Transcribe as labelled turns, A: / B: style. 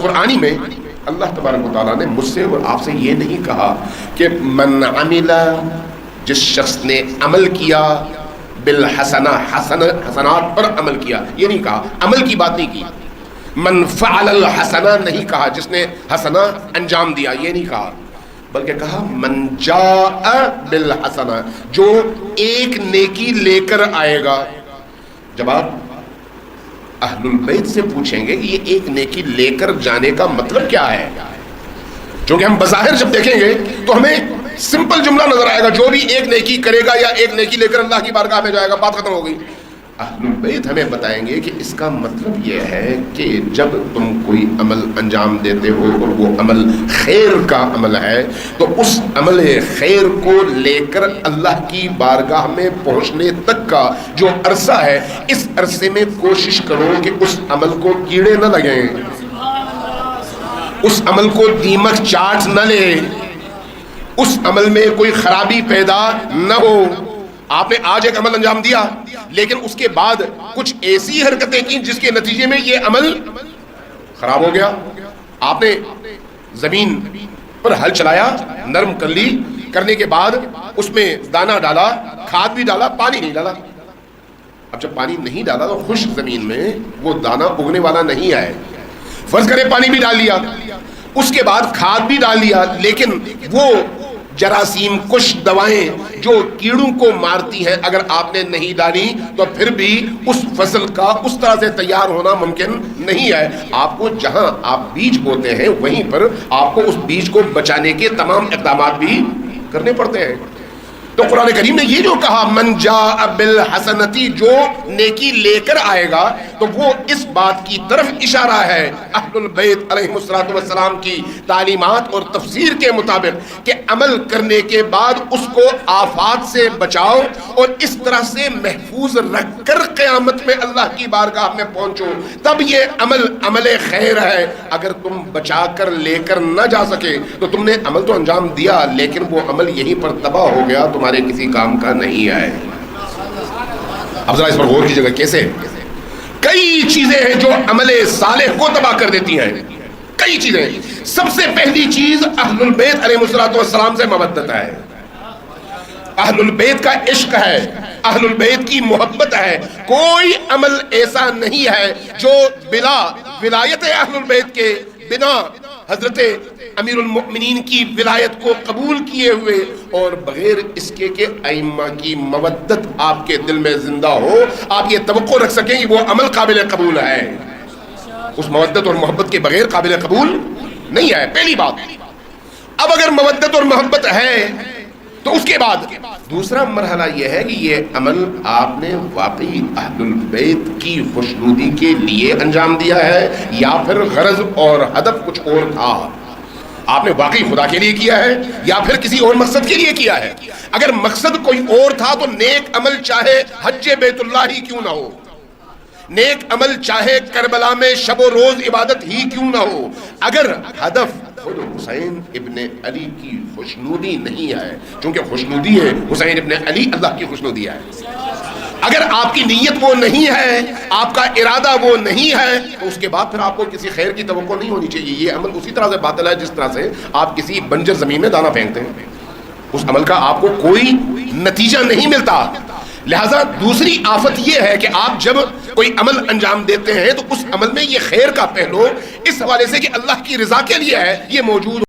A: قرآنی میں اللہ تبارک و تعالیٰ نے مجھ سے اور آپ سے یہ نہیں کہا کہ من عمل، جس شخص نے عمل کیا، بالحسنہ، حسنات پر عمل کیا، یہ نہیں کہا، عمل کی بات نہیں کی. من فعل الحسنہ نہیں کہا، جس نے حسنہ انجام دیا، یہ نہیں کہا، بلکہ کہا من جاء بالحسنہ، جو ایک نیکی لے کر آئے گا. جب آپ اہل البیت سے پوچھیں گے کہ یہ ایک نیکی لے کر جانے کا مطلب کیا ہے، چونکہ ہم بظاہر جب دیکھیں گے تو ہمیں سمپل جملہ نظر آئے گا، جو بھی ایک نیکی کرے گا یا ایک نیکی لے کر اللہ کی بارگاہ میں جائے گا، بات ختم ہو گئی. اہل البیت ہمیں بتائیں گے کہ اس کا مطلب یہ ہے کہ جب تم کوئی عمل انجام دیتے ہو اور وہ عمل خیر کا عمل ہے، تو اس عمل خیر کو لے کر اللہ کی بارگاہ میں پہنچنے تک کا جو عرصہ ہے، اس عرصے میں کوشش کرو کہ اس عمل کو کیڑے نہ لگیں، اس عمل کو دیمک چاٹ نہ لے، اس عمل میں کوئی خرابی پیدا نہ ہو. آپ نے آج ایک عمل انجام دیا، لیکن اس کے بعد کچھ ایسی حرکتیں کی جس کے نتیجے میں یہ عمل خراب ہو گیا. آپ نے زمین پر ہل چلایا، نرم کر لی، کرنے کے بعد اس میں دانہ ڈالا، کھاد بھی ڈالا، پانی نہیں ڈالا. اب جب پانی نہیں ڈالا تو خشک زمین میں وہ دانہ اگنے والا نہیں ہے. فرض کرے پانی بھی ڈال لیا، اس کے بعد کھاد بھی ڈال لیا، لیکن وہ جراثیم کش دوائیں جو کیڑوں کو مارتی ہیں اگر آپ نے نہیں ڈالی تو پھر بھی اس فصل کا اس طرح سے تیار ہونا ممکن نہیں ہے. آپ کو جہاں آپ بیج بوتے ہیں وہیں پر آپ کو اس بیج کو بچانے کے تمام اقدامات بھی کرنے پڑتے ہیں. تو قرآن کریم نے یہ جو کہا من جاء بالحسنتی، جو نیکی لے کر آئے گا، تو وہ اس بات کی طرف اشارہ ہے اہل البیت علیہ السلام کی تعلیمات اور تفسیر کے مطابق کہ عمل کرنے کے بعد اس کو آفات سے بچاؤ اور اس طرح سے محفوظ رکھ کر قیامت میں اللہ کی بارگاہ میں پہنچو، تب یہ عمل خیر ہے. اگر تم بچا کر لے کر نہ جا سکے تو تم نے عمل تو انجام دیا، لیکن وہ عمل یہیں پر تباہ ہو گیا، تمہارے کسی کام کا نہیں ہے. اب ذرا اس پر غور کیجیے گا کیسے کئی چیزیں ہیں جو عمل صالح کو تباہ کر دیتی ہیں. کئی چیزیں. سب سے پہلی چیز اہل البیت علیہ السلام سے محبت ہے، اہل البیت کا عشق ہے، اہل البیت کی محبت ہے. کوئی عمل ایسا نہیں ہے جو بلا ولایت اہل البیت کے، بنا حضرت امیر المؤمنین کی ولایت کو قبول کیے ہوئے اور بغیر اس کے کہ ائمہ کی مودت آپ کے دل میں زندہ ہو، آپ یہ توقع رکھ سکیں کہ وہ عمل قابل قبول ہے. اس مودت اور محبت کے بغیر قابل قبول نہیں ہے، پہلی بات. اب اگر مودت اور محبت ہے تو اس کے بعد دوسرا مرحلہ یہ ہے کہ یہ عمل آپ نے واقعی اہل البیت کی خوشنودی کے لیے انجام دیا ہے یا پھر غرض اور ہدف کچھ اور تھا. آپ نے واقعی خدا کے لیے کیا ہے یا پھر کسی اور مقصد کے لیے کیا ہے. اگر مقصد کوئی اور تھا تو نیک عمل چاہے حج بیت اللہ ہی کیوں نہ ہو، نیک عمل چاہے کربلا میں شب و روز عبادت ہی کیوں نہ ہو، اگر ہدف خود حسین ابن علی کی خوشنودی نہیں ہے، چونکہ خوشنودی ہے حسین ابن علی، اللہ کی خوشنودی ہے. اگر آپ کی نیت وہ نہیں ہے، آپ کا ارادہ وہ نہیں ہے، تو اس کے بعد پھر آپ کو کسی خیر کی توقع نہیں ہونی چاہیے. یہ عمل اسی طرح سے باطل ہے جس طرح سے آپ کسی بنجر زمین میں دانہ پھینکتے ہیں، اس عمل کا آپ کو کوئی نتیجہ نہیں ملتا. لہذا دوسری آفت یہ ہے کہ آپ جب کوئی عمل انجام دیتے ہیں تو اس عمل میں یہ خیر کا پہلو اس حوالے سے کہ اللہ کی رضا کے لیے ہے، یہ موجود